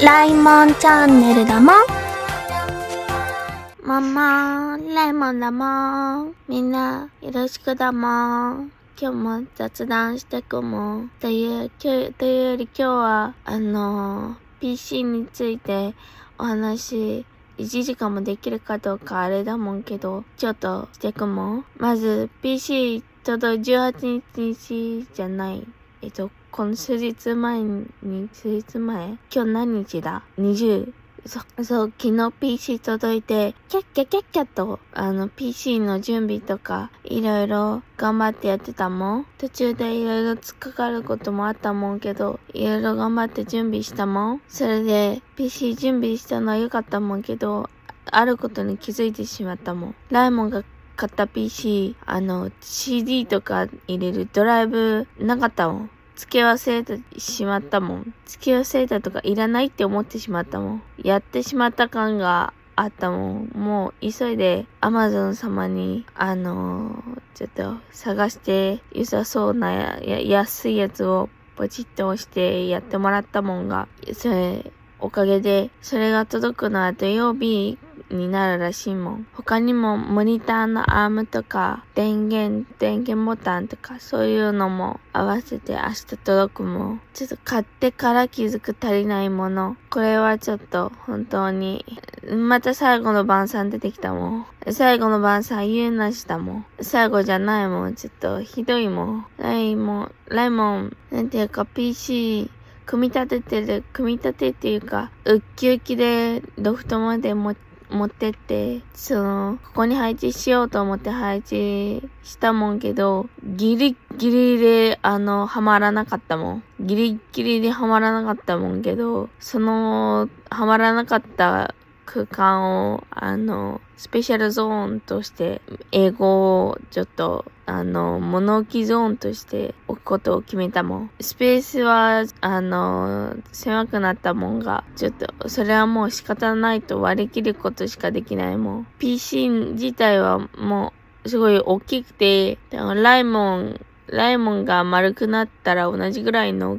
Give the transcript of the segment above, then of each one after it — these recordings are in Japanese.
ライモンチャンネルだもん。ママ、ライモンだもん。みんな、よろしくだもん。今日も雑談してくもん。というより今日は、PC についてお話、1時間もできるかどうかあれだもんけど、ちょっとしてくもん。まず、PC、ちょうど18日じゃない。この数日前、今日何日だ ?20。昨日 PC 届いて、キャッキャッと、PC の準備とか、いろいろ頑張ってやってたもん。途中でいろいろ突っかかることもあったもんけど、いろいろ頑張って準備したもん。それで、PC 準備したのは良かったもんけど、あることに気づいてしまったもん。ライモンが買った PC、CD とか入れるドライブなかったもん。付け忘れてしまったもん。付け忘れたとかいらないって思ってしまったもん。やってしまった感があったもん。もう急いで Amazon 様に、ちょっと探して良さそうな安いやつをポチッと押してやってもらったもんが、おかげで、それが届くのは土曜日になるらしいもん。他にもモニターのアームとか電源ボタンとかそういうのも合わせて明日届くもん。ちょっと買ってから気づく足りないもの。これはちょっと本当に、また最後の晩餐出てきたもん。最後の晩餐言うなしだもん。最後じゃないもん。ちょっとひどいもん。ライモン、なんていうか PC、組み立てっていうか、ウッキウキでロフトまで持ってって、ここに配置しようと思って配置したもんけど、ギリギリで、はまらなかったもん。ギリギリではまらなかったもんけど、はまらなかった空間を、スペシャルゾーンとして、英語をちょっと、物置ゾーンとして置くことを決めたもん。スペースは、狭くなったもんが、ちょっと、それはもう仕方ないと割り切ることしかできないもん。PC 自体はもう、すごい大きくて、ライモンが丸くなったら同じぐらいの大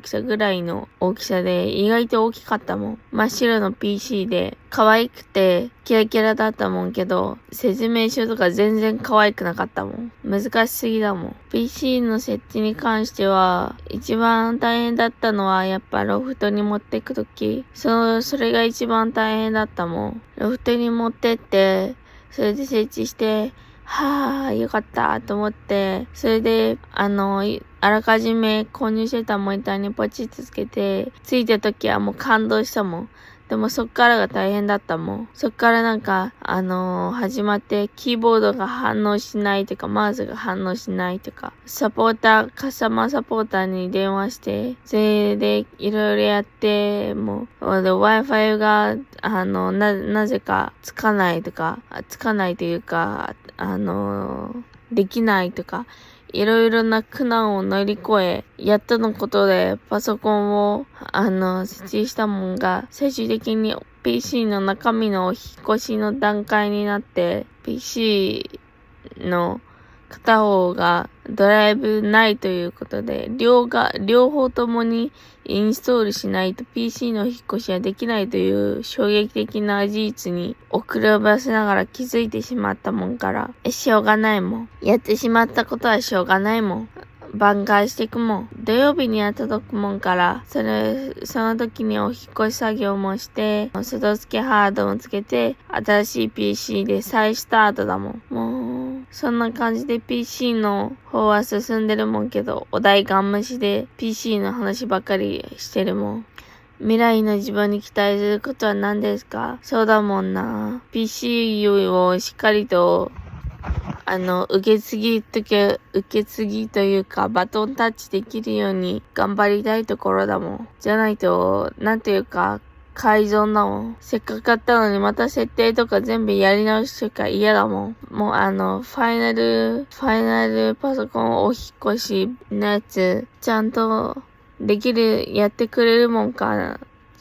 きさで意外と大きかったもん。真っ白の PC で可愛くてキラキラだったもんけど、説明書とか全然可愛くなかったもん。難しすぎだもん。PC の設置に関しては一番大変だったのはやっぱロフトに持ってくとき。それが一番大変だったもん。ロフトに持ってって、それで設置して、よかったと思って、それで、あらかじめ購入してたモニターにポチッとつけて、ついた時はもう感動したもん。でもそっからが大変だったもん。そっからなんか、始まってキーボードが反応しないとか、マウスが反応しないとか、カスタマーサポーターに電話して、それでいろいろやって、もう、Wi-Fi が、なぜかつかないというか、できないとか、いろいろな苦難を乗り越え、やっとのことでパソコンを、設置したもんが、最終的に PC の中身の引っ越しの段階になって、PC の片方がドライブないということで、両方ともにインストールしないと PC の引っ越しはできないという衝撃的な事実に遅ればせながら気づいてしまったもんから、しょうがないもん。やってしまったことはしょうがないもん。挽回していくもん。土曜日には届くもんから、その時にお引っ越し作業もして、外付けハードもつけて、新しい PC で再スタートだもん。もう、そんな感じで PC の方は進んでるもんけど、お題ガン無視で PC の話ばかりしてるもん。未来の自分に期待することは何ですか？そうだもんな。PC をしっかりと受け継ぎというか、バトンタッチできるように頑張りたいところだもん。じゃないと、なんていうか、改造だもん。せっかく買ったのにまた設定とか全部やり直しとか嫌だもん。もうファイナルパソコンお引っ越しのやつ、ちゃんとやってくれるもんか、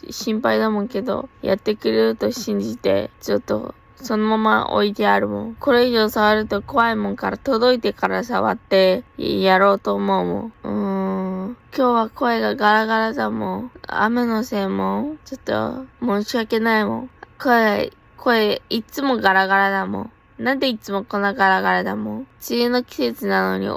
心配だもんけど、やってくれると信じて、ちょっと、そのまま置いてあるもん。これ以上触ると怖いもんから届いてから触ってやろうと思うもん。日は声がガラガラだもん。雨のせいも、ちょっと申し訳ないもん。声、いつもガラガラだもん。なんでいつもこんなガラガラだもん。梅雨の季節なのに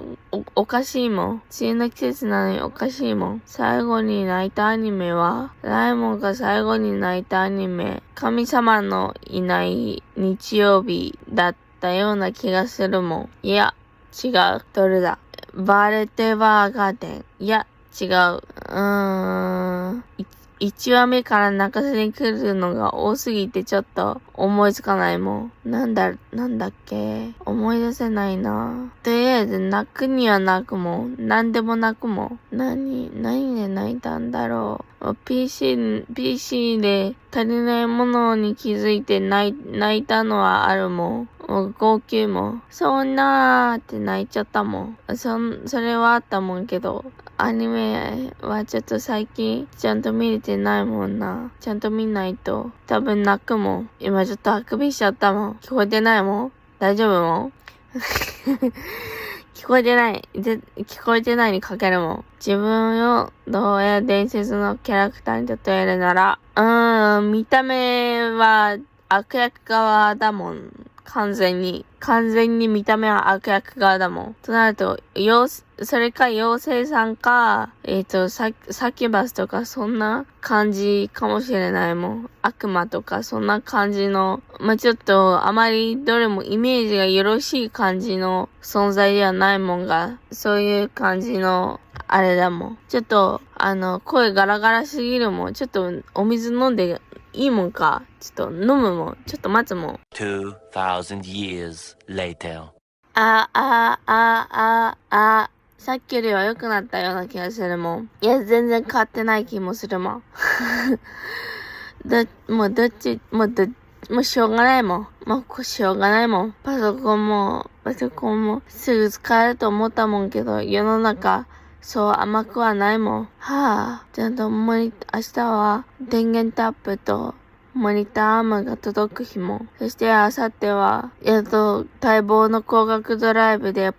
おかしいもん。梅雨の季節なのにおかしいもん。最後に泣いたアニメは、ラえもんが最後に泣いたアニメ、神様のいない日曜日だったような気がするもん。いや、違う。どれだ？バレテバーガーデン。いや、違う。1話目から泣かせに来るのが多すぎてちょっと思いつかないもん。なんだっけ？思い出せないな。とりあえず泣くには泣くもん。何でも泣くもん。何で泣いたんだろう。PC で足りないものに気づいて泣いたのはあるもん。もう号泣も。そんなーって泣いちゃったもん。それはあったもんけど、アニメはちょっと最近ちゃんと見れてないもんな。ちゃんと見ないと多分泣くもん。今ちょっとあくびしちゃったもん。聞こえてないもん？大丈夫もん？聞こえてない。聞こえてないにかけるもん。自分を童話伝説のキャラクターに例えるなら、見た目は悪役側だもん。完全に見た目は悪役側だもん。となると、それか妖精さんか、サキュバスとかそんな感じかもしれないもん。悪魔とかそんな感じの、ちょっとあまりどれもイメージがよろしい感じの存在ではないもんが、そういう感じのあれだもん。ちょっと、声ガラガラすぎるもん。ちょっとお水飲んでいいもんか。ちょっと飲むもん。ちょっと待つもん。2,000 years later. さっきよりは良くなったような気がするもん。いや、全然変わってない気もするもん。もうしょうがないもん。しょうがないもん。パソコンもすぐ使えると思ったもんけど、世の中、そう甘くはないもん。ちゃんと明日は電源タップとモニターアームが届く日も。そして明後日は、やっと待望の光学ドライブで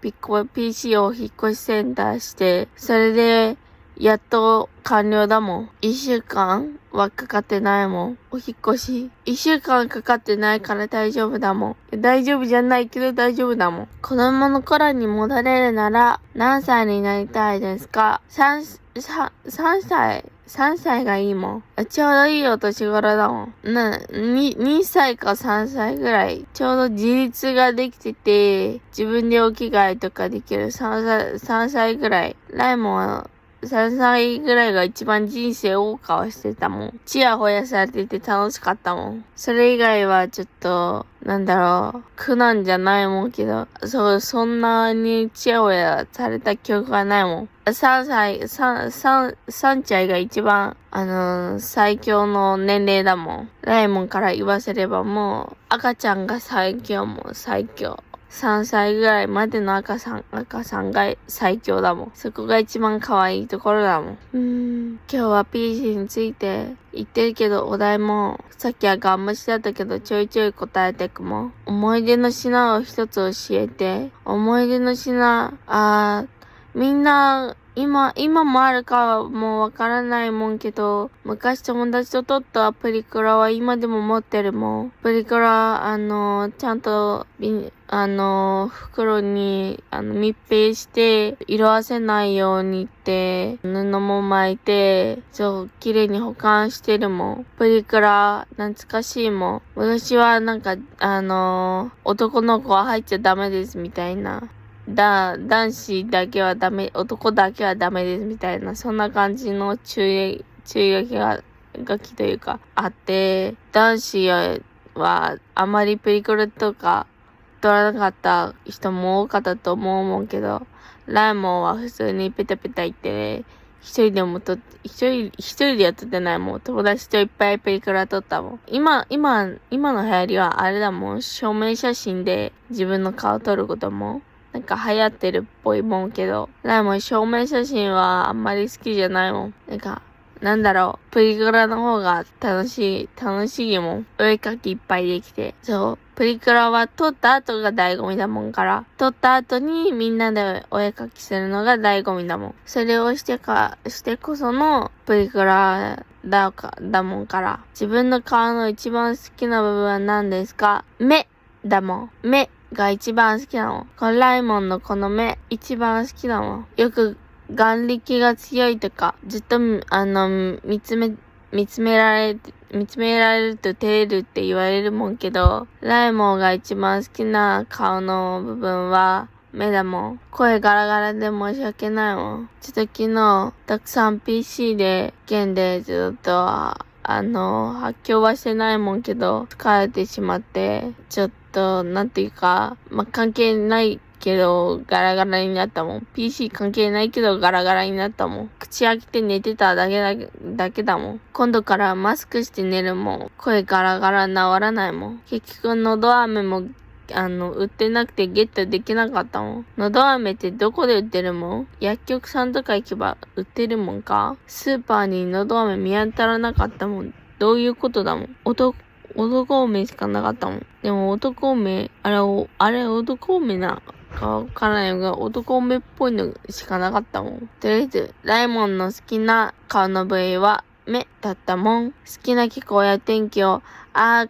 PC を引っ越しセンターして、それで、やっと完了だもん。1週間はかかってないもん。お引っ越し。1週間かかってないから大丈夫だもん。大丈夫じゃないけど大丈夫だもん。子供の頃に戻れるなら何歳になりたいですか？3歳がいいもん。ちょうどいいお年頃だもん。2歳か3歳ぐらい。ちょうど自立ができてて、自分でお着替えとかできる3歳ぐらい。ライモンは3歳ぐらいが一番人生謳歌をしてたもん。ちやほやされてて楽しかったもん。それ以外はちょっと、苦難じゃないもんけど、そんなにちやほやされた記憶がないもん。3歳が一番、最強の年齢だもん。ライモンから言わせればもう、赤ちゃんが最強もん、最強。3歳ぐらいまでの赤さんが最強だもん。そこが一番可愛いところだもん。今日は PC について言ってるけど、お題も、さっきはガン無視だったけど、ちょいちょい答えてくもん。思い出の品を一つ教えて。思い出の品、みんな、今もあるかもわからないもんけど、昔友達と撮ったプリクラは今でも持ってるもん。プリクラ、ちゃんと、袋に、密閉して、色あせないようにって、布も巻いて、綺麗に保管してるもん。プリクラ、懐かしいもん。私は男の子は入っちゃダメですみたいな。男子だけはダメ、男だけはダメですみたいな、そんな感じの注意書きというか、あって、男子はあまりプリクラとか撮らなかった人も多かったと思うもんけど、ライモンは普通にペタペタ言って、一人でやっててないもん。友達といっぱいプリクラ撮ったもん。今の流行りはあれだもん。証明写真で自分の顔撮ることも。流行ってるっぽいもんけど、ライモン証明写真はあんまり好きじゃないもん。プリクラの方が楽しいもん。お絵かきいっぱいできて。プリクラは撮った後が醍醐味だもんから。撮った後にみんなでお絵描きするのが醍醐味だもん。それをしてこそのプリクラだもんから。自分の顔の一番好きな部分は何ですか？目だもん。目が一番好きだもん。このライモンのこの目、一番好きだもん。よく眼力が強いとか、ずっと、見つめられると照れるって言われるもんけど、ライモンが一番好きな顔の部分は、目だもん。声ガラガラで申し訳ないもん。ちょっと昨日、たくさん PC で、ゲでちょっと、発狂はしてないもんけど、疲れてしまって、ちょっと、なんていうか、関係ないけど、ガラガラになったもん。PC 関係ないけど、ガラガラになったもん。口開けて寝てただけだもん。今度からマスクして寝るもん。声ガラガラ治らないもん。結局、のど飴も、売ってなくてゲットできなかったもん。のど飴ってどこで売ってるもん？薬局さんとか行けば売ってるもんか？スーパーにのど飴見当たらなかったもん。どういうことだもん。男梅しかなかったもん。でも男梅、あれ男梅なかわからないが、男梅っぽいのしかなかったもん。とりあえず、ライモンの好きな顔の部位は目だったもん。好きな気候や天気を、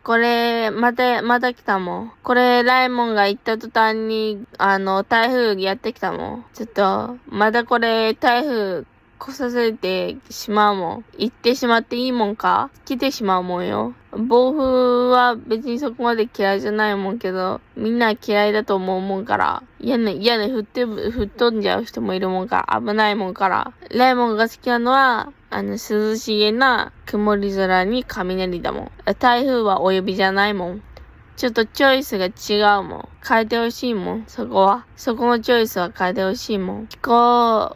これ、また来たもん。これ、ライモンが行った途端に、台風やってきたもん。ちょっと、またこれ、台風、来させてしまうもん。行ってしまっていいもんか？来てしまうもんよ。暴風は別にそこまで嫌いじゃないもんけど、みんな嫌いだと思うもんから、屋根吹っ飛んじゃう人もいるもんから、危ないもんから。ライモンが好きなのは、涼しげな曇り空に雷だもん。台風はお呼びじゃないもん。ちょっとチョイスが違うもん。変えてほしいもん。そこのチョイスは変えてほしいもん。気候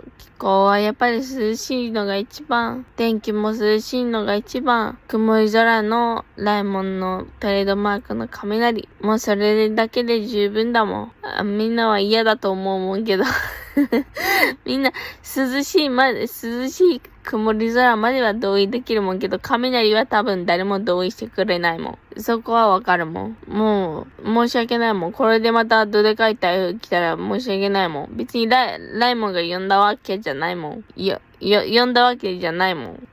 はやっぱり涼しいのが一番。天気も涼しいのが一番。曇り空のライモンのトレードマークの雷。もうそれだけで十分だもん。みんなは嫌だと思うもんけど。みんな涼しい曇り空までは同意できるもんけど、雷は多分誰も同意してくれないもん。そこはわかるもん。もう、申し訳ないもん。これでまたどでかい台風来たら申し訳ないもん。別にライモンが呼んだわけじゃないもん。呼んだわけじゃないもん。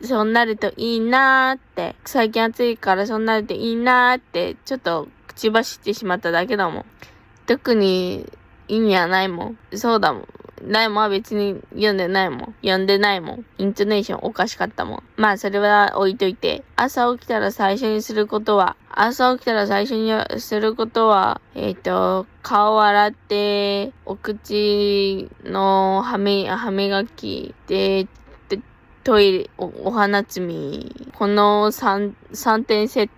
そうなるといいなーって。最近暑いからそうなるといいなーって、ちょっと口走ってしまっただけだもん。特に意味はないもん。そうだもん。ライモンは別に読んでないもん。イントネーションおかしかったもん。まあそれは置いといて。朝起きたら最初にすることは、顔を洗って、お口の歯磨きで、トイレ、お花摘み。この3点セッ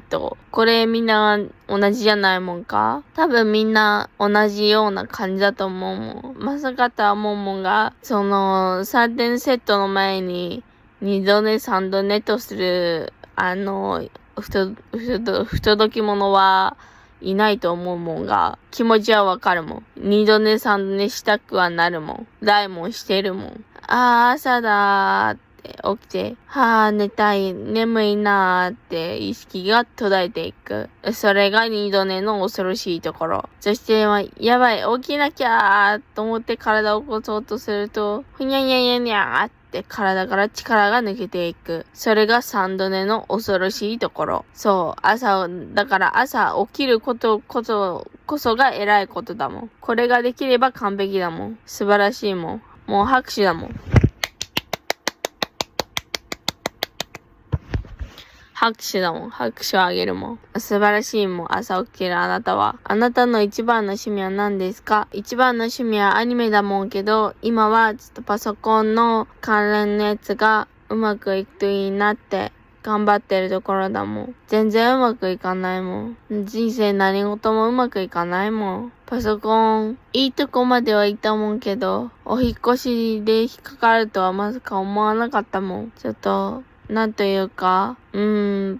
ト。これみんな同じじゃないもんか？多分みんな同じような感じだと思うもん。まさかとは思うもんが、その3点セットの前に2度寝3度寝とする、不届き者はいないと思うもんが、気持ちはわかるもん。2度寝3度寝したくはなるもん。ライモンしてるもん。朝だーって起きて、寝たい、眠いなーって意識が途絶えていく。それが二度寝の恐ろしいところ。そして、やばい、起きなきゃーと思って体を起こそうとすると、ふにゃにゃにゃにゃーって体から力が抜けていく。それが三度寝の恐ろしいところ。そう、朝起きることこそが偉いことだもん。これができれば完璧だもん。素晴らしいもん。もう拍手だもん。拍手をあげるもん。素晴らしいもん。朝起きるあなたは。あなたの一番の趣味は何ですか？一番の趣味はアニメだもんけど、今はちょっとパソコンの関連のやつがうまくいくといいなって頑張ってるところだもん。全然うまくいかないもん。人生何事もうまくいかないもん。パソコン、いいとこまでは行ったもんけど、お引っ越しで引っかかるとはまさか思わなかったもん。ちょっと、なんというか、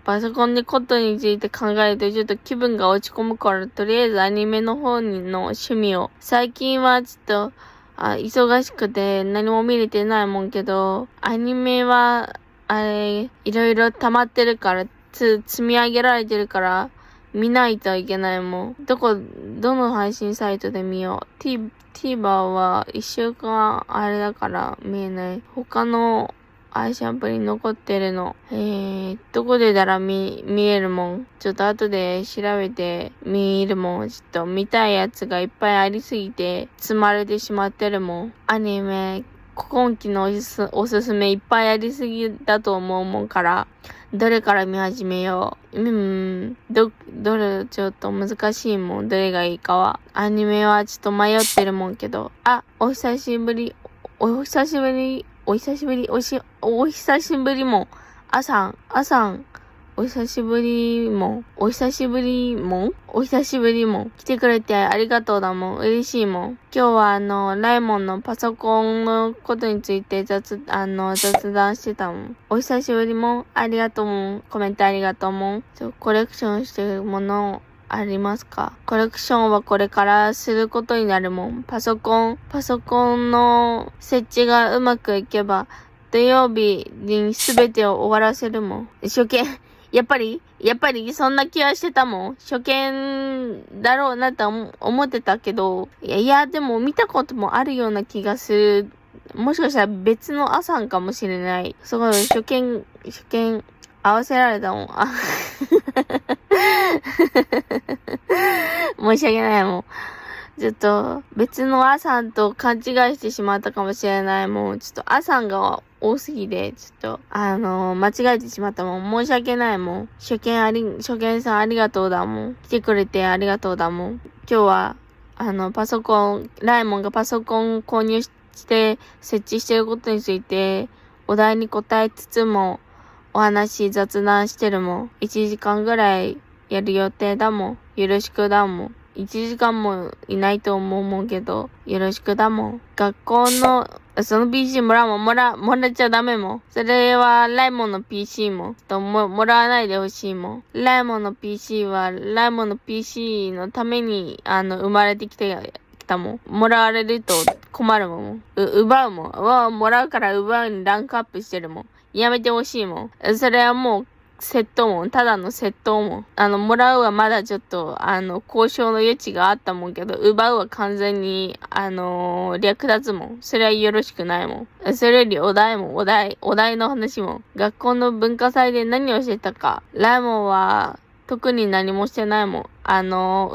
パソコンでことについて考えるとちょっと気分が落ち込むから、とりあえずアニメの方の趣味を。最近はちょっと、忙しくて何も見れてないもんけど、アニメは、いろいろ溜まってるから、積み上げられてるから、見ないといけないもん。どの配信サイトで見よう。TVer は1週間あれだから見えない。他の配信アプリに残ってるの。どこでだら見えるもん。ちょっと後で調べて見るもん。ちょっと見たいやつがいっぱいありすぎて積まれてしまってるもん。アニメ、今期のおすすめいっぱいありすぎだと思うもんから、どれから見始めよう。どれちょっと難しいもん。どれがいいかは。アニメはちょっと迷ってるもんけど。お久しぶりも。お久しぶりも。お久しぶりも。来てくれてありがとうだもん。嬉しいもん。今日はライモンのパソコンのことについて雑談してたもん。お久しぶりも。ありがとうもん。コメントありがとうもん。コレクションしてるものありますか？コレクションはこれからすることになるもん。パソコンの設置がうまくいけば、土曜日にすべてを終わらせるもん。やっぱりそんな気はしてたもん。初見だろうなと思ってたけど、いや、でも見たこともあるような気がする。もしかしたら別のアサンかもしれない。すごい、初見、合わせられたもん。申し訳ないもん。ちょっと、別のアサンと勘違いしてしまったかもしれないもん。ちょっとアサンが多すぎて、ちょっと、間違えてしまったもん。申し訳ないもん。初見さんありがとうだもん。来てくれてありがとうだもん。今日は、ライモンがパソコン購入して設置してることについて、お題に答えつつも、雑談してるもん。1時間ぐらいやる予定だもん。よろしくだもん。1時間もいないと思うけど、よろしくだもん。学校の、その PC もらっちゃダメもん。それはライモンの PC も。もらわないでほしいもん。ライモンの PC は、ライモンの PC のために、生まれてきたもん。もらわれると困るもん。奪うもん。もらうから奪うにランクアップしてるもん。やめてほしいもん。それはもう、窃盗もん。ただの窃盗もん。もらうはまだちょっと、交渉の余地があったもんけど、奪うは完全に、略奪もん。それはよろしくないもん。それよりお題の話もん。学校の文化祭で何をしてたか。ライモンは、特に何もしてないもん。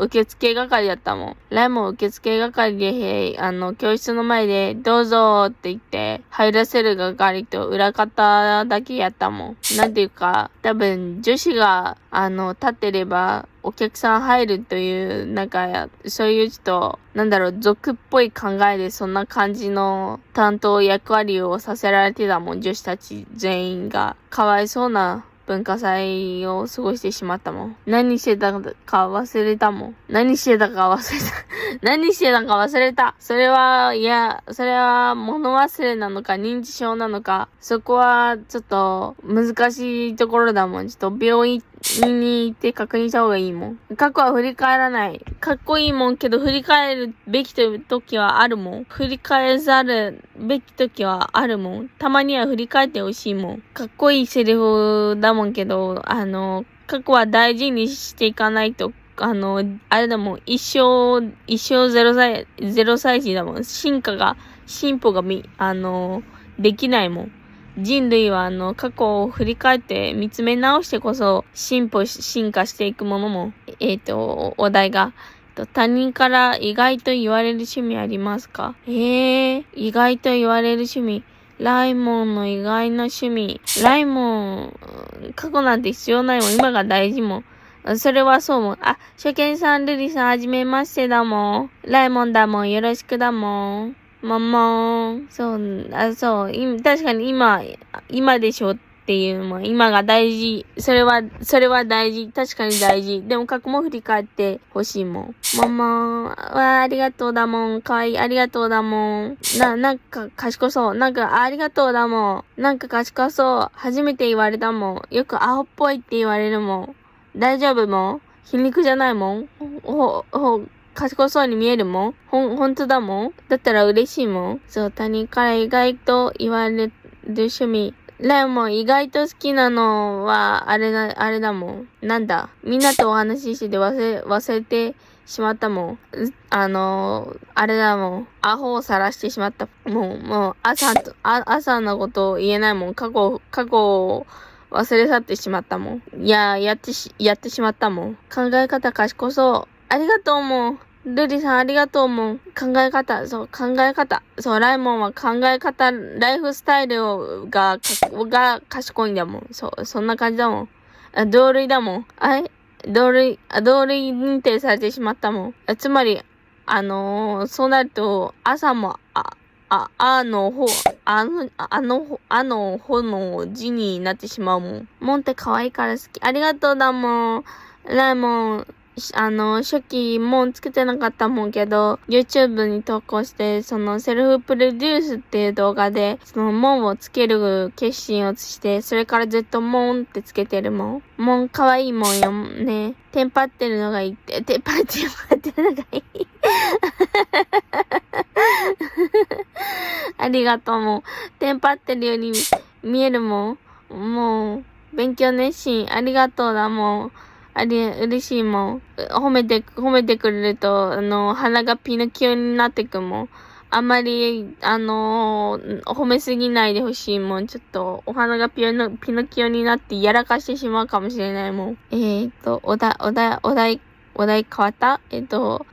受付係だったもん。ライモン受付係で、教室の前で、どうぞって言って、入らせる係と裏方だけやったもん。なんていうか、多分、女子が、立ってれば、お客さん入るという、そういうちょっと、俗っぽい考えでそんな感じの担当役割をさせられてたもん。女子たち全員が。かわいそうな。文化祭を過ごしてしまったもん。何してたか忘れたもん。何してたか忘れた。それは物忘れなのか認知症なのか、そこはちょっと難しいところだもん。ちょっと病院に行って確認した方がいいもん。過去は振り返らない。かっこいいもんけど振り返るべき時はあるもん。振り返ざるべき時はあるもん。たまには振り返ってほしいもん。かっこいいセリフだもんけど、過去は大事にしていかないと、あれだもん、一生0歳児だもん。進歩ができないもん。人類は過去を振り返って見つめ直してこそ進化していくものも、お題が、他人から意外と言われる趣味ありますか？意外と言われる趣味。ライモンの意外な趣味。ライモン、過去なんて必要ないもん。今が大事もん。それはそうもん。初見さん、ルリさん、はじめましてだもん。ライモンだもん。よろしくだもん。そう、確かに今でしょっていうもん。今が大事。それは大事。確かに大事。でも過去も振り返ってほしいもん。ありがとうだもん。かわいい。ありがとうだもん。なんか賢そう。ありがとうだもん。なんか賢そう。初めて言われたもん。よくアホっぽいって言われるもん。大丈夫もん。皮肉じゃないもん。賢そうに見えるもん。ほんとだもん。だったら嬉しいもん。そう、他人から意外と言われる趣味。ライモン意外と好きなのは、あれだもん。なんだ。みんなとお話ししてて忘れてしまったもん。あれだもん。アホを晒してしまった。もう、朝のことを言えないもん。過去を忘れ去ってしまったもん。いや、やってしまったもん。考え方賢そう。ありがとうもん。ルリさんありがとうもん。考え方。そう、ライモンは考え方、ライフスタイルが賢いんだもん。そう、そんな感じだもん。同類だもん。同類認定されてしまったもん。つまり、そうなると、朝も、のほの字になってしまうもん。もんって可愛いから好き。ありがとうだもん。ライモン、初期もんつけてなかったもんけど、YouTube に投稿して、そのセルフプロデュースっていう動画で、そのもんをつける決心をして、それからずっともんってつけてるもん。もん可愛いもんよね。テンパってるのがいいって、テンパってるのがいい。ありがとうもん。テンパってるように見えるもん。もう、勉強熱心、ありがとうだもん。嬉しいもん。褒めてくれると、鼻がピノキオになってくもん。あんまり、褒めすぎないでほしいもん。ちょっと、お花がピノキオになってやらかしてしまうかもしれないもん。お題変わった？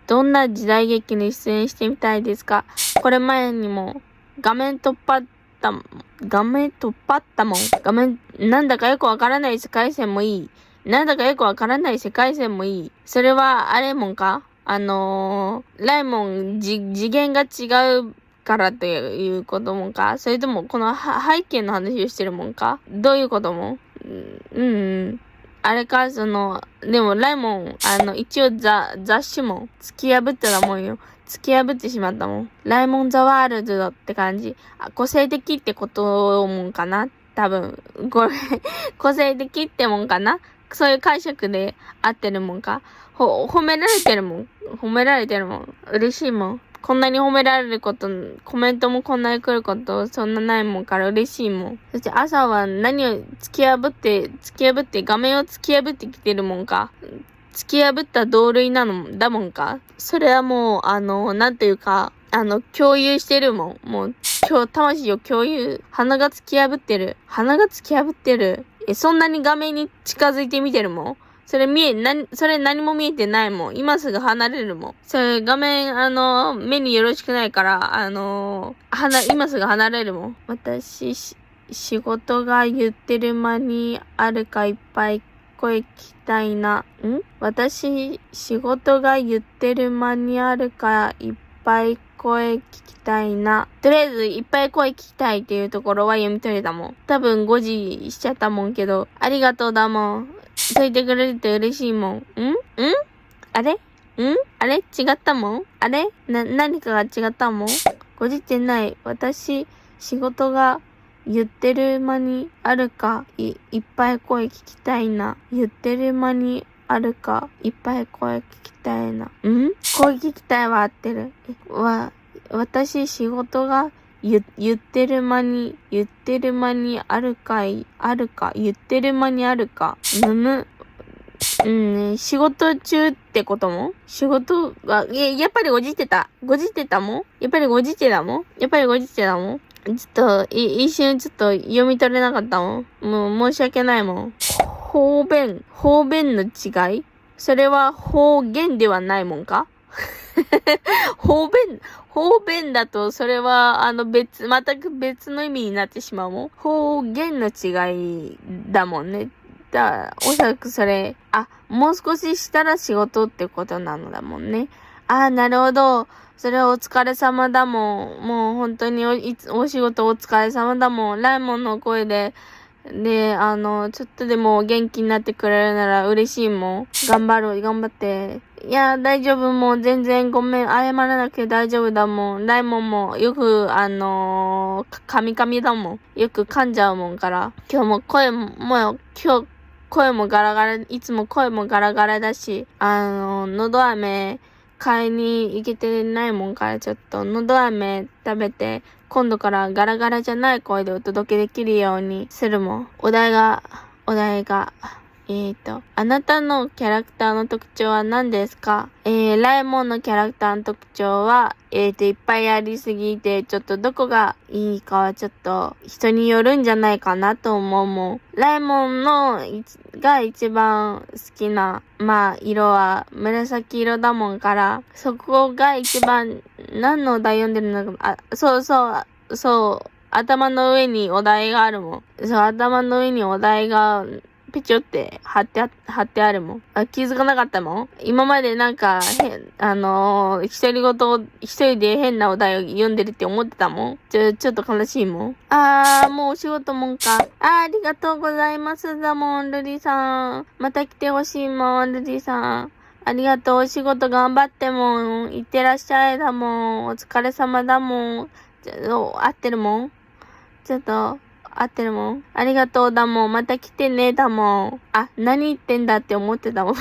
どんな時代劇に出演してみたいですか？これ前にも、画面突破ったもん。なんだかよくわからない世界線もいい。それは、あれもんか？ライモン、次元が違うからということもんか？それとも、この背景の話をしてるもんか？どういうことも？あれか、でも、ライモン、一応雑誌も突き破ってたもんよ。突き破ってしまったもん。ライモンザワールドって感じ。個性的ってこともんかな？多分。これ、個性的ってもんかな？そういう解釈で合ってるもんか？褒められてるもん。嬉しいもん。こんなに褒められること、コメントもこんなに来ること、そんなないもんから嬉しいもん。そして朝は何を突き破って、画面を突き破ってきてるもんか？突き破った同類だもんか？それはもう、なんていうか、共有してるもん。もう、魂を共有。鼻が突き破ってる。そんなに画面に近づいて見てるもん。それ何も見えてないもん。今すぐ離れるもん。それ画面、目によろしくないから、今すぐ離れるもん。私、仕事が言ってる間にあるかいっぱい声聞きたいな。私、仕事が言ってる間にあるかいっぱい声聞きたいな。とりあえず、いっぱい声聞きたいっていうところは読み取れたもん。多分5時しちゃったもんけど、ありがとうだもん。そう言ってくれると嬉しいもん。あれ違ったもん？何かが違ったもん？5時ってない。私、仕事が言ってる間にあるかいっぱい声聞きたいな。言ってる間にあるかいっぱい声聞きたいな。声聞きたいは合ってる。私仕事が言ってる間にあるか。言ってる間にあるか。仕事中ってことも？仕事は、やっぱりごじってたもん？ちょっと、一瞬ちょっと読み取れなかったもん。もう申し訳ないもん。方便の違い？それは方言ではないもんか？方便だと、それは、全く別の意味になってしまうもん。方言の違いだもんね。おそらくそれ、もう少ししたら仕事ってことなのだもんね。なるほど。それはお疲れ様だもん。もう本当にお仕事お疲れ様だもん。ライモンの声で、ちょっとでも元気になってくれるなら嬉しいもん。頑張って。いや、大丈夫もう全然ごめん。謝らなくて大丈夫だもん。ライモンもよく、噛みだもん。よく噛んじゃうもんから。今日も声もガラガラ、いつも声もガラガラだし、のど飴買いに行けてないもんからちょっと、のど飴食べて、今度からガラガラじゃない声でお届けできるようにするもん。お題が、あなたのキャラクターの特徴は何ですか？ラえもんのキャラクターの特徴は、いっぱいありすぎて、ちょっとどこがいいかはちょっと人によるんじゃないかなと思うもん。ラえもんのが一番好きな、色は紫色だもんから、そこが一番、何のお題読んでるのか、そう、頭の上にお題があるもん。そう、頭の上にお題が、ペチョって貼ってあるもん。気づかなかったもん。今までなんか、独り言、一人で変なお題を読んでるって思ってたもん。ちょっと悲しいもん。もうお仕事もんか。ありがとうございます。だもん、ルリさん。また来てほしいもん、ルリさん。ありがとう。お仕事頑張ってもん。いってらっしゃいだもん。お疲れ様だもん。合ってるもん。合ってるもん。ありがとうだもん。また来てねだもん。何言ってんだって思ってたもん。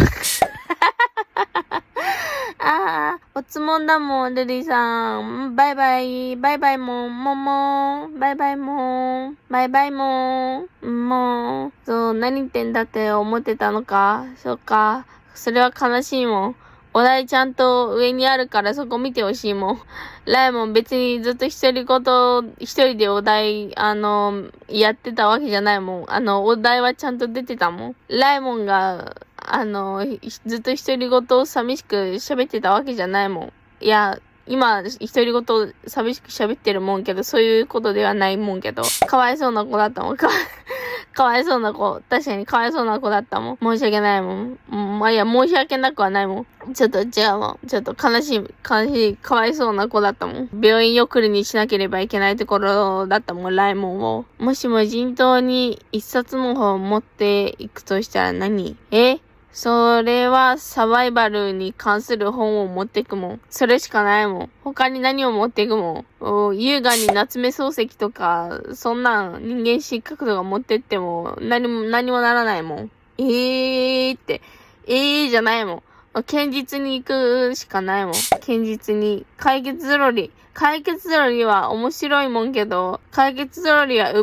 おつもんだもん、ルリさん。バイバイ。バイバイもん。ももん。バイバイもん。バイバイもん。もう。そう、何言ってんだって思ってたのか。そっか。それは悲しいもん。お題ちゃんと上にあるからそこ見てほしいもん。ライモン別にずっと一人でお題、やってたわけじゃないもん。お題はちゃんと出てたもん。ライモンが、ずっと独り言を寂しく喋ってたわけじゃないもん。いや、今、独り言寂しく喋ってるもんけど、そういうことではないもんけど、かわいそうな子だったもん。かわいそうな子。確かにかわいそうな子だったもん。申し訳ないもん。申し訳なくはないもん。ちょっと違うもん。ちょっと悲しい、かわいそうな子だったもん。病院送りにしなければいけないところだったもん、ライモンを。もしも人頭に一冊の本を持っていくとしたら何？それはサバイバルに関する本を持っていくもん。それしかないもん。他に何を持っていくもん。優雅に夏目漱石とか、そんなん人間失格とか持ってっても何もならないもん。じゃないもん。堅実に行くしかないもん。堅実に。解決ぞろりは面白いもんけど、解決ぞろりは盗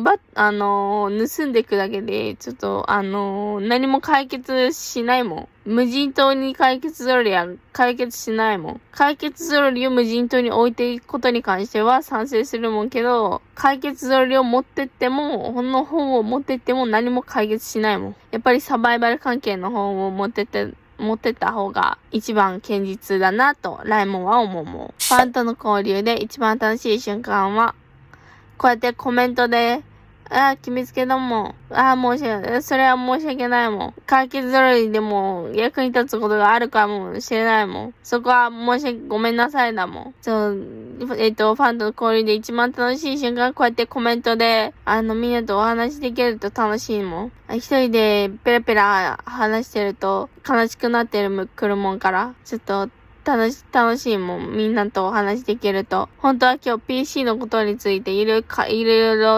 んでいくだけで、ちょっと、何も解決しないもん。無人島に解決ぞろりは解決しないもん。解決ぞろりを無人島に置いていくことに関しては賛成するもんけど、解決ぞろりを持ってっても、本を持ってっても何も解決しないもん。やっぱりサバイバル関係の本を持ってった方が一番堅実だなとライモンは思うもん。ファンとの交流で一番楽しい瞬間は、こうやってコメントで、決めつけだもん。それは申し訳ないもん。解決ぞろりでも役に立つことがあるかもしれないもん。そこはごめんなさいだもん。ファンとの交流で一番楽しい瞬間、こうやってコメントで、みんなとお話できると楽しいもん。一人でペラペラ話してると悲しくなってくるもんから、ちょっと、楽しいもん。みんなとお話できると。本当は今日 PC のことについていろいろ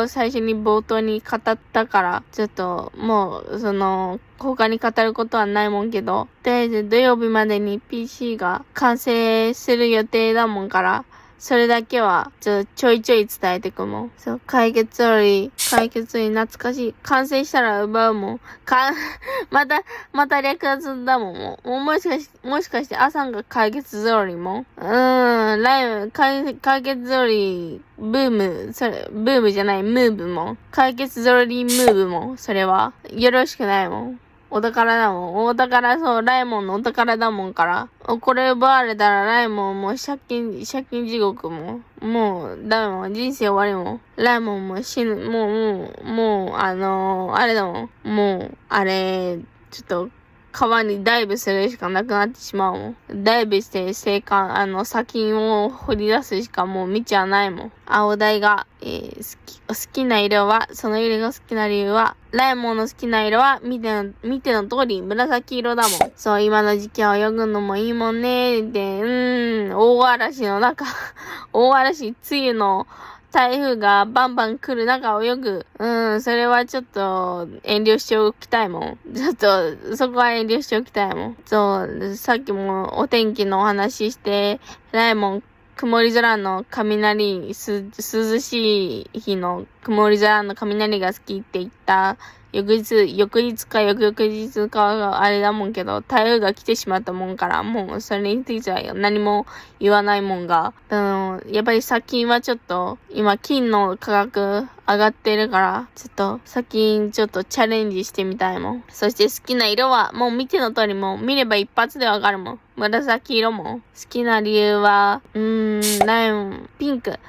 最初に冒頭に語ったから、ちょっともう、他に語ることはないもんけど、とりあえず土曜日までに PC が完成する予定だもんから、それだけは、ちょいちょい伝えてくもん。そう、解決より懐かしい。完成したら奪うもん。また略奪だもん。もしかして、アさんが解決ぞろりも解決ぞろり、ブームじゃない、ムーブも。解決ぞろりムーブも。それは、よろしくないもん。お宝だもん。ライモンのお宝だもんから。これ奪われたらライモンもう借金地獄も。もう、ダメもん。人生終わりもん。ライモンも死ぬ。もう、あれだもん。もう、ちょっと、川にダイブするしかなくなってしまうもん。ダイブして砂金を掘り出すしかもう道はないもん。お題が、好きな色は、その色が好きな理由は、ライモンの好きな色は、見ての通り、紫色だもん。そう、今の時期は泳ぐのもいいもんね。で、大嵐、梅雨の、台風がバンバン来る中泳ぐ。それはちょっと遠慮しておきたいもん。ちょっと、そこは遠慮しておきたいもん。そう、さっきもお天気のお話して、ライモン曇り空の雷、涼しい日の曇り空の雷が好きって言った翌日か翌々日かはあれだもんけど、台風が来てしまったもんから、もうそれについては何も言わないもんが、やっぱり最近はちょっと、今金の価格上がってるから、ちょっと最近ちょっとチャレンジしてみたいもん。そして好きな色は、もう見ての通りもう見れば一発でわかるもん。紫色も。好きな理由は、ピンク。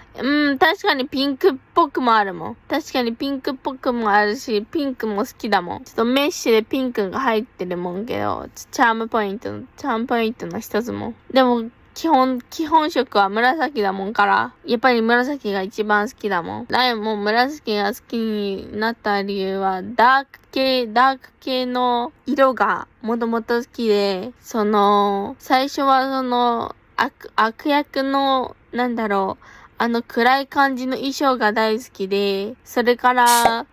確かにピンクっぽくもあるもん。確かにピンクっぽくもあるし、ピンクも好きだもん。ちょっとメッシュでピンクが入ってるもんけど、チャームポイントの一つも。でも、基本色は紫だもんから、やっぱり紫が一番好きだもん。ライも紫が好きになった理由は、ダーク系の色がもともと好きで、最初は悪役の、暗い感じの衣装が大好きで、それから、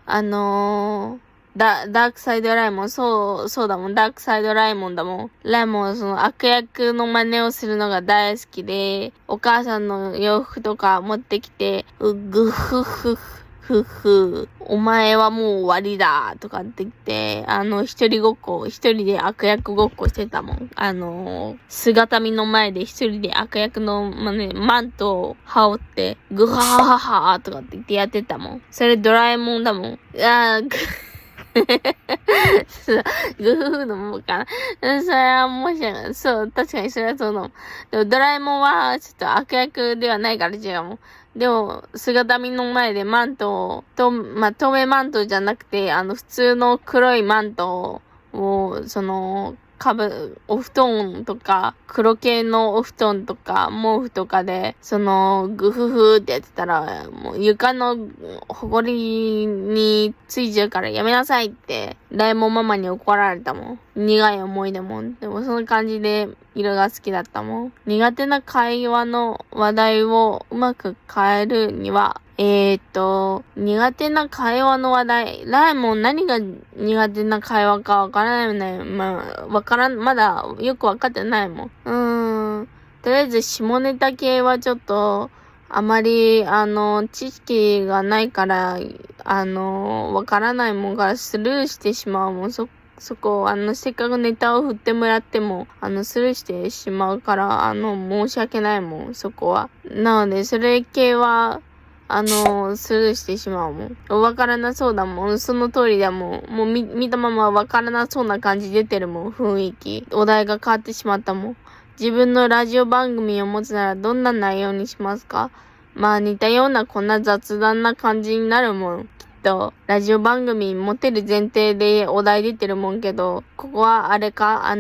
ダークサイドライモン、そうだもん。ダークサイドライモンだもん。ライモンはその悪役の真似をするのが大好きで、お母さんの洋服とか持ってきて、お前はもう終わりだとかって言って、一人で悪役ごっこしてたもん。姿見の前で一人で悪役の、マントを羽織って、グハハハとかって言ってやってたもん。それドラえもんだもん。グフフのもんかな。それは面白い。そう、確かにそれはそうだもん。でもドラえもんはちょっと悪役ではないから違うもん。でも、姿見の前でマントを、透明マントじゃなくて、普通の黒いマントを、お布団とか、黒系のお布団とか、毛布とかで、グフフってやってたら、もう床のほこりについちゃうからやめなさいって、ラえもんママに怒られたもん。苦い思い出もん。でもその感じで色が好きだったもん。苦手な会話の話題をうまく変えるには、苦手な会話の話題。ラえもん何が苦手な会話かわからないよね。まだよくわかってないもん。とりあえず下ネタ系はちょっと、あまり、知識がないから、わからないもんからスルーしてしまうもん。そこ、せっかくネタを振ってもらっても、スルーしてしまうから、申し訳ないもん、そこは。なので、それ系は、スルーしてしまうもん。わからなそうだもん。その通りだもん。もう見たままわからなそうな感じ出てるもん、雰囲気。お題が変わってしまったもん。自分のラジオ番組を持つならどんな内容にしますか？まあ似たようなこんな雑談な感じになるもん。ラジオ番組持てる前提でお題出てるもんけど、ここはあれか、ラ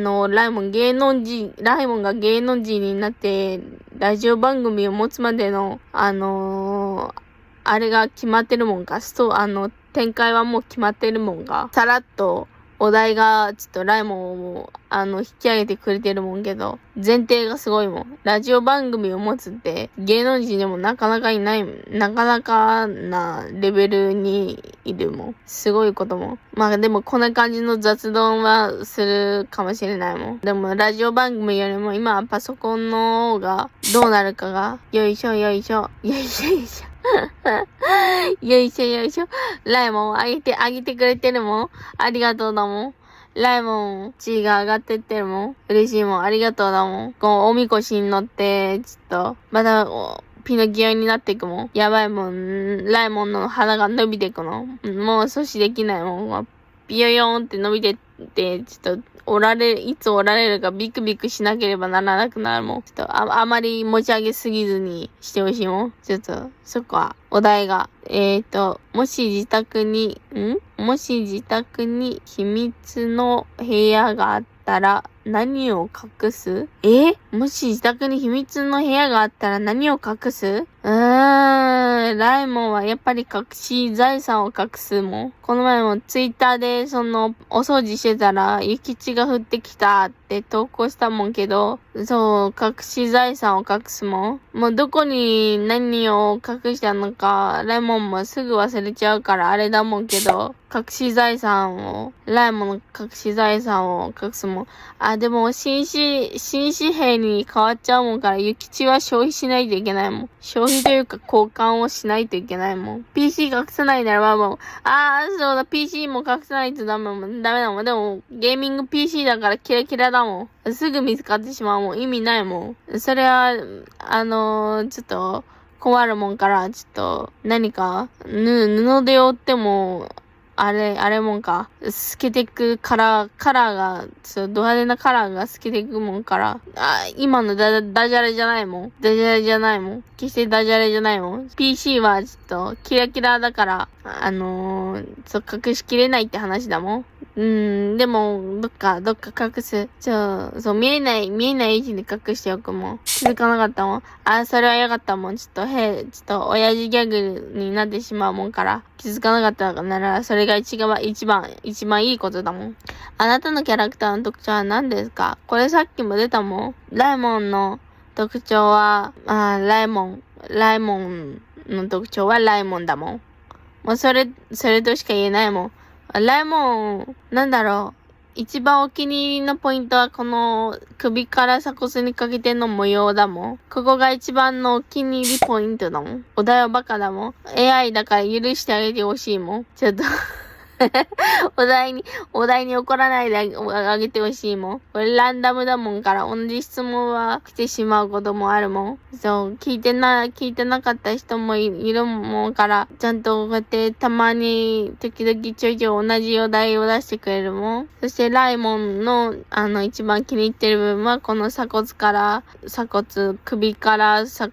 イモンが芸能人になって、ラジオ番組を持つまでの、あれが決まってるもんか。展開はもう決まってるもんか。さらっと、お題が、ちょっとライモンを、引き上げてくれてるもんけど、前提がすごいもん。ラジオ番組を持つって、芸能人でもなかなかいない、なかなかなレベルにいるもん。すごいことも。まあでもこんな感じの雑談はするかもしれないもん。でもラジオ番組よりも今はパソコンの方がどうなるかが、よいしょ。よいしょ。よいしょ。ライモン、あげてくれてるもん。ありがとうだもん。ライモン、血が上がってってるもん。嬉しいもん。ありがとうだもん。おみこしに乗って、ちょっと、また、ピノキオになっていくもん。やばいもん。ライモンの鼻が伸びていくの。もう阻止できないもん。ピヨヨーンって伸びてって、ちょっと、いつ折られるかビクビクしなければならなくなるもん。ちょっとあまり持ち上げすぎずにしてほしいもん。ちょっと、そこは、お題が。もし自宅に秘密の部屋があったら何を隠す？もし自宅に秘密の部屋があったら何を隠す？ライモンはやっぱり隠し財産を隠すもん。この前もツイッターでお掃除してたら雪地が降ってきたって投稿したもんけど、そう、隠し財産を隠すもん。もうどこに何を隠したのか、ライモンもすぐ忘れちゃうからあれだもんけど、ライモンの隠し財産を隠すもん。でも、新紙幣に変わっちゃうもんから、諭吉は消費しないといけないもん。消費というか交換をしないといけないもん。PC 隠さないならばもう、そうだ、PC も隠さないとダメだもん。でも、ゲーミング PC だからキラキラだもん。すぐ見つかってしまうもん。意味ないもん。それは、ちょっと、困るもんから、ちょっと、何か、布で覆っても、あれもんか。透けてくカラーが、ちょっとド派手なカラーが透けてくもんから。今のダジャレじゃないもん。ダジャレじゃないもん。決してダジャレじゃないもん。PC はちょっとキラキラだから、隠しきれないって話だもん。でも、どっか隠す。見えない位置に隠しておくもん。気づかなかったもん。それはやがったもん。ちょっと、親父ギャグになってしまうもんから。気づかなかったなら、それが一番いいことだもん。あなたのキャラクターの特徴は何ですか？これさっきも出たもん。ライモンの特徴は、ライモンの特徴はライモンだもん。もうそれとしか言えないもん。ライモン、一番お気に入りのポイントはこの首から鎖骨にかけての模様だもん。ここが一番のお気に入りポイントだもん。お題はバカだもん。AI だから許してあげてほしいもん。ちょっとお題に怒らないであげてほしいもん。これランダムだもんから同じ質問は来てしまうこともあるもん。そう、聞いてなかった人もいるもんから、ちゃんとこうやってたまに時々ちょいちょい同じお題を出してくれるもん。そしてライモンの一番気に入ってる部分はこの首から鎖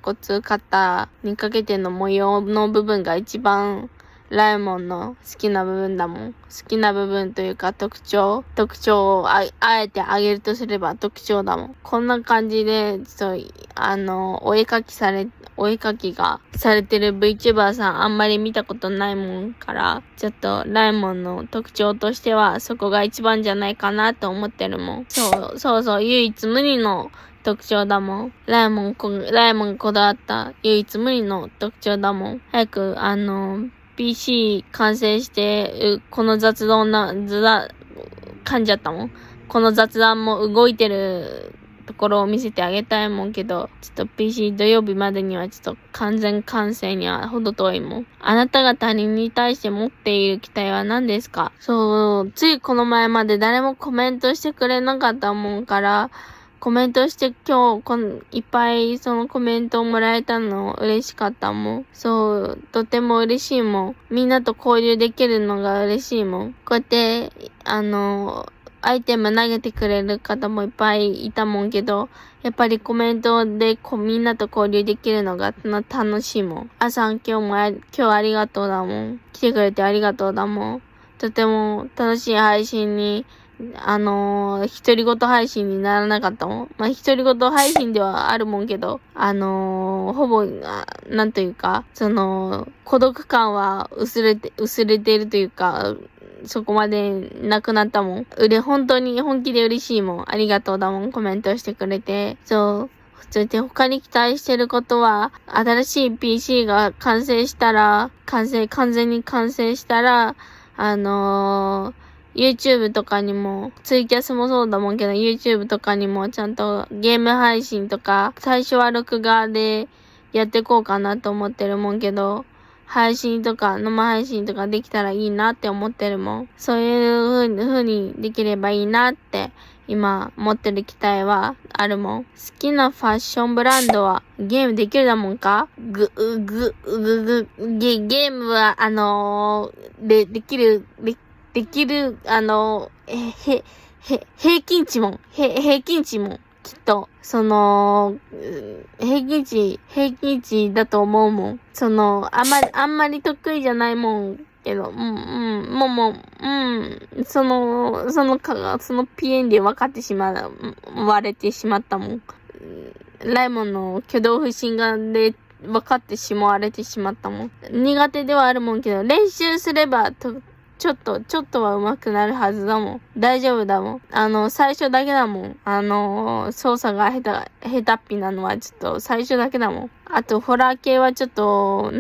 骨肩にかけての模様の部分が一番ライモンの好きな部分だもん。好きな部分というか特徴をあえてあげるとすれば特徴だもん。こんな感じで、お絵描きがされてる VTuber さんあんまり見たことないもんから、ちょっとライモンの特徴としてはそこが一番じゃないかなと思ってるもん。そう、唯一無二の特徴だもん。ライモンこだわった唯一無二の特徴だもん。早くPC 完成して、この噛んじゃったもん。この雑談も動いてるところを見せてあげたいもんけど、ちょっと PC 土曜日までにはちょっと完全完成にはほど遠いもん。あなたが他人に対して持っている期待は何ですか？そう、ついこの前まで誰もコメントしてくれなかったもんから、コメントして今日いっぱいそのコメントをもらえたの嬉しかったもん。そう、とても嬉しいもん。みんなと交流できるのが嬉しいもん。こうやって、アイテム投げてくれる方もいっぱいいたもんけど、やっぱりコメントでみんなと交流できるのが楽しいもん。さん今日ありがとうだもん。来てくれてありがとうだもん。とても楽しい配信に、独り言配信にならなかったもん。独り言配信ではあるもんけど、ほぼ、なんというか、孤独感は薄れているというか、そこまでなくなったもん。本当に本気で嬉しいもん。ありがとうだもん。コメントしてくれて。そして他に期待してることは、新しい PC が完全に完成したら、YouTube とかにも、ツイキャスもそうだもんけど、YouTube とかにもちゃんとゲーム配信とか、最初は録画でやってこうかなと思ってるもんけど、生配信とかできたらいいなって思ってるもん。そういう風にできればいいなって、今持ってる期待はあるもん。好きなファッションブランドはゲームできるだもんか？ゲームは、できる、平均値もん。きっと、平均値だと思うもん。あんまり得意じゃないもんけど、そのピエンで分かって割れてしまったもん。ライモンの挙動不審で分かってしまわれてしまったもん。苦手ではあるもんけど、練習すればちょっとは上手くなるはずだもん。大丈夫だもん。最初だけだもん。操作が下手っぴなのはちょっと最初だけだもん。あと、ホラー系はちょっと、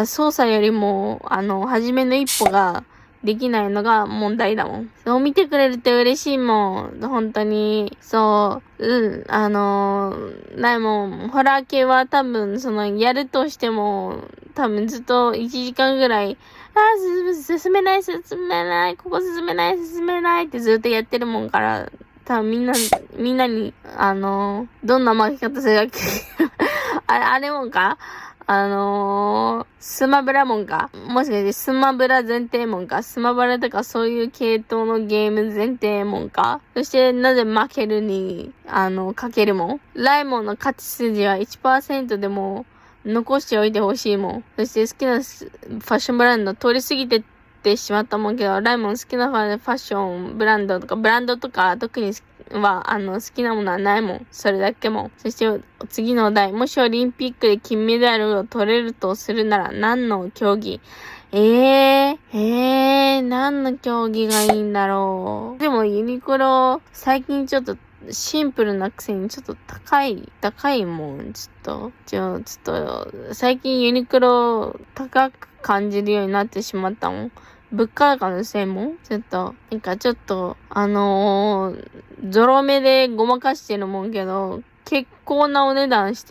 操作よりも、初めの一歩ができないのが問題だもん。そう見てくれるって嬉しいもん。本当に。そう。ライモン、ホラー系は多分、やるとしても、多分ずっと1時間ぐらい、進めない、ここ進めないってずっとやってるもんから、多分みんなに、どんな負け方するわけあれもんかスマブラもんかもしかしてスマブラ前提もんかスマブラとかそういう系統のゲーム前提もんかそしてなぜ負けるに、かけるもんライモンの勝ち筋は 1% でも残しておいてほしいもん。そして好きなファッションブランド通り過ぎてってしまったもんけど、ライモン好きなファッションブランドとか特には、好きなものはないもん。それだけもん。そして、次のお題。もしオリンピックで金メダルを取れるとするなら、何の競技？何の競技がいいんだろう。でも、ユニクロ、最近ちょっと、シンプルなくせにちょっと高いもん。ちょっと、最近ユニクロ高く感じるようになってしまったもん。物価高のせいもちょっと、ゾロ目でごまかしてるもんけど、結構なお値段す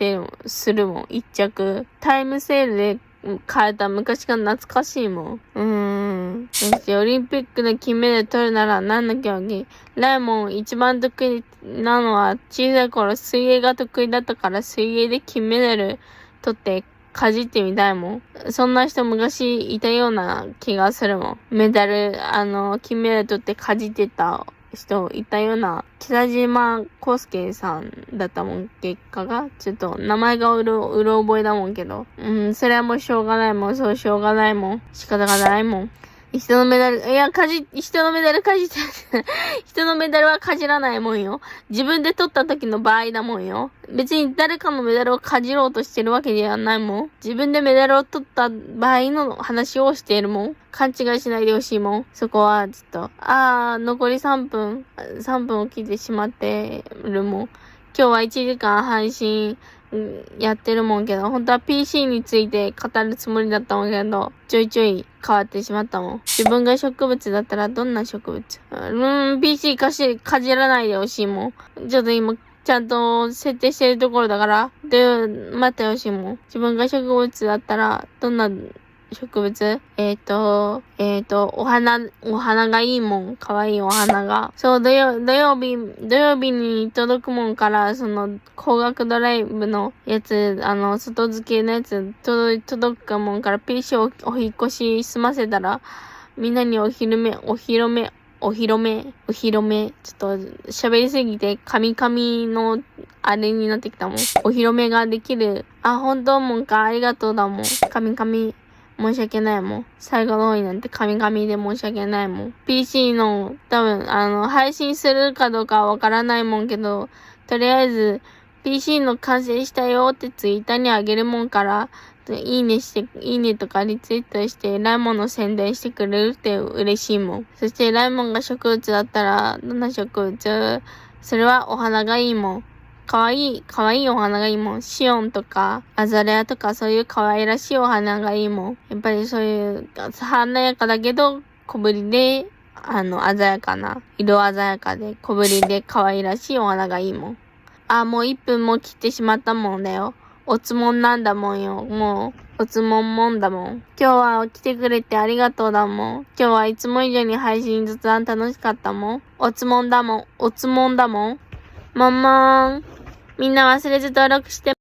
るもん。一着。タイムセールで買えた昔から懐かしいもん。そしてオリンピックで金メダル取るなら何の競技？ライモン一番得意なのは小さい頃水泳が得意だったから水泳で金メダル取ってかじってみたいもん。そんな人昔いたような気がするもん。金メダル取ってかじってた人いたような、北島康介さんだったもん、結果が。ちょっと名前がうろ覚えだもんけど。それはもうしょうがないもん。そう、しょうがないもん。仕方がないもん。人のメダルはかじらないもんよ。自分で取った時の場合だもんよ。別に誰かのメダルをかじろうとしてるわけではないもん。自分でメダルを取った場合の話をしているもん。勘違いしないでほしいもん。そこは、ちょっと、残り3分を切ってしまってるもん。今日は1時間配信やってるもんけど、本当は PC について語るつもりだったもんけど、ちょいちょい変わってしまったもん。自分が植物だったらどんな植物？PC かじらないでほしいもん。ちょっと今、ちゃんと設定してるところだから、待ってほしいもん。自分が植物だったら、どんな植物？お花がいいもん。かわいいお花が。そう、土曜日に届くもんから、高額ドライブのやつ、外付けのやつ、届くもんから、PC をお引っ越し済ませたら、みんなにお披露目。ちょっと喋りすぎて、カミのあれになってきたもん。お披露目ができる。本当もんか、ありがとうだもん。カミ。申し訳ないもん。最後の方になんてカミで申し訳ないもん。PC の、多分、配信するかどうかはわからないもんけど、とりあえず、PC の完成したよってツイッターにあげるもんから、いいねとかリツイートして、ライモンの宣伝してくれるって嬉しいもん。そして、ライモンが植物だったら、どんな植物？それはお花がいいもん。かわいいお花がいいもん。シオンとか、アザレアとか、そういう可愛らしいお花がいいもん。やっぱりそういう、華やかだけど、小ぶりで、色鮮やかで、小ぶりで可愛らしいお花がいいもん。もう1分も切ってしまったもんだよ。おつもんなんだもんよ。もう、おつもんもんだもん。今日は来てくれてありがとうだもん。今日はいつも以上に配信雑談楽しかったもん。おつもんだもん。もんもん。みんな忘れず登録して。